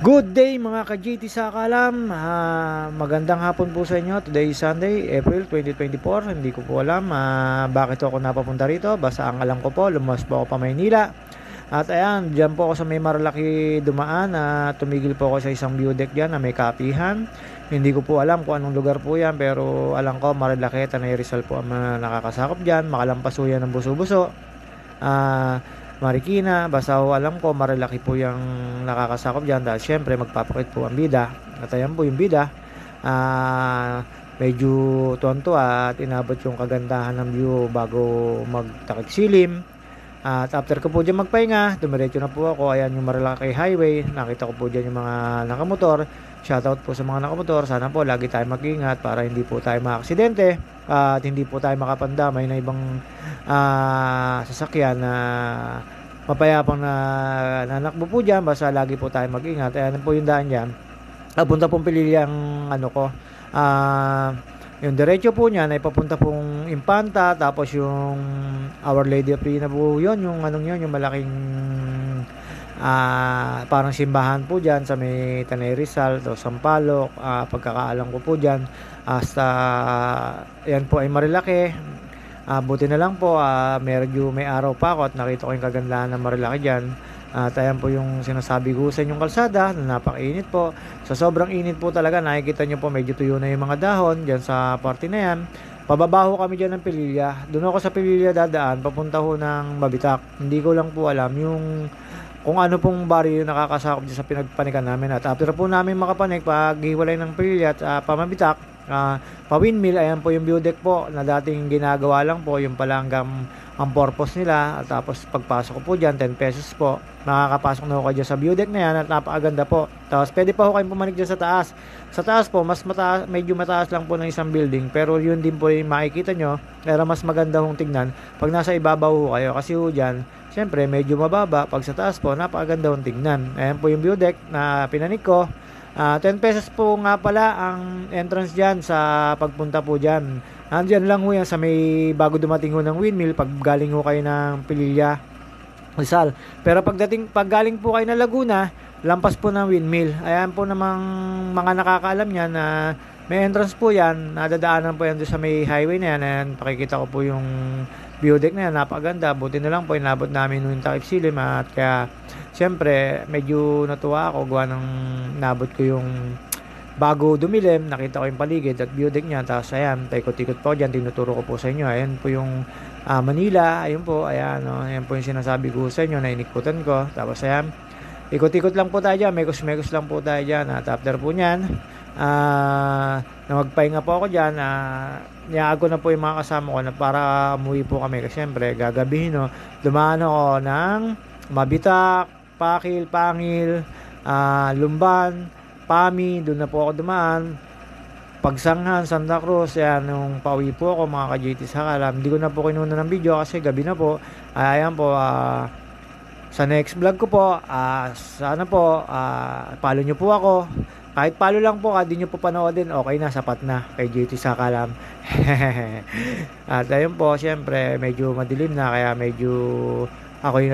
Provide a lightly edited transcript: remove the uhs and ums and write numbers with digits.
Good day mga ka-GT sa Kalam. Magandang hapon po sa inyo. Today is Sunday, April 2024. Hindi ko po alam bakit ako napapunta rito. Basta ang alam ko po, lumas po ako pa Maynila. At ayan, dyan po ako sa may Marilaki dumaan. Tumigil po ako sa isang view deck dyan na may kapihan. Hindi ko po alam kung anong lugar po yan, pero alam ko Marilaki, Tanay Rizal po ang nakakasakop dyan. Makalampas po yan ng buso-buso. Marikina, basta alam ko Marilaki po yung nakakasakop dyan dahil syempre magpapakit po ang bida. At ayan po yung bida, medyo tuwan-tuwa at inabot yung kagandahan ng view bago magtakip silim. At after ko po dyan magpahinga, dumiretso na po ako. Ayan yung Marilaki Highway, nakita ko po dyan yung mga nakamotor. Shoutout po sa mga nakamotor, sana po lagi tayo mag-ingat para hindi po tayo maaksidente at hindi po tayo makapandamay na ibang sasakyan na mapayapang na nanakbo po dyan. Basta lagi po tayo mag-ingat. Ayan po yung daan dyan. Punta pong Pililla ang yung diretso po niya na ipapunta pong Impanta, tapos yung Our Lady of Rina po yun, yung yung malaking parang simbahan po dyan sa may Tanay Rizal o Sampaloc. Pagkakaalam ko po dyan hasta yan po ay Marilaki. Buti na lang po medyo may araw pa ako at nakita ko yung kagandahan ng Marilaki dyan. At ayan po yung sinasabi ko sa inyong kalsada na napakainit po. Sa sobrang init po talaga, nakikita nyo po medyo tuyo na yung mga dahon dyan sa party na yan. Pababaho kami dyan ng Pililla. Doon ako sa Pililla dadaan, papunta ho ng Mabitak. Hindi ko lang po alam yung kung ano pong baryo yung nakakasakop dyan sa pinagpanikan namin. At after po namin makapanik, paghiwalay ng Pililla at Pamabitak, pa-windmill, ayan po yung view deck po na dating ginagawa lang po, yung pala hanggang ang purpose nila. At tapos pagpasok ko po dyan, 10 pesos po, makakapasok na ho kayo sa view deck na yan at napakaganda po. Tapos pwede pa ho kayong pumanik dyan sa taas. Sa taas po, mas mataas, medyo mataas lang po ng isang building, pero yun din po yung makikita nyo, pero mas maganda hong tignan pag nasa ibabaw ho kayo, kasi ho dyan siyempre medyo mababa. Pag sa taas po, napakaganda hong tignan. Ayan po yung view deck na pinanik ko. 10 pesos po nga pala ang entrance dyan sa pagpunta po dyan. Andyan lang ho yan sa may bago dumating ho ng windmill pag galing ho kayo ng Pililla Rizal. Pero pag galing po kayo ng Laguna, lampas po ng windmill. Ayan po namang mga nakakaalam yan na may entrance po yan. Nadadaanan po yan doon sa may highway na yan. Ayan, pakikita ko po yung view deck na yan, napakaganda. Buti na lang po inabot namin yung takip silim at kaya siyempre medyo natuwa ako gawa ng nabot ko yung bago dumilim, nakita ko yung paligid at view deck niya. Tapos ayan, paikot-ikot po dyan, tinuturo ko po sa inyo. Ayan po yung Manila, ayun po, ayan, ayan po yung sinasabi ko sa inyo na inikutan ko. Tapos ayan, ikot-ikot lang po tayo dyan, mekos-mekos lang po tayo dyan. At after po nyan, na magpahinga po ako dyan, niyaan ko na po yung mga kasama ko na para umuwi po kami kasi syempre gagabihin, no, dumaan ako ng Mabitak, Pakil, Pangil, Lumban, Pami, doon na po ako dumaan, Pagsanghan, Santa Cruz. Yan, nung pauwi po ako mga ka-JT sa Kalam, hindi ko na po kinuna ng video kasi gabi na po. Ayan po, sa next vlog ko po, sana po follow nyo po ako. Kahit palo lang po, di nyo po panoodin, okay na, sapat na kay JT sa Kalam. At ayun po, syempre medyo madilim na, kaya medyo ako yung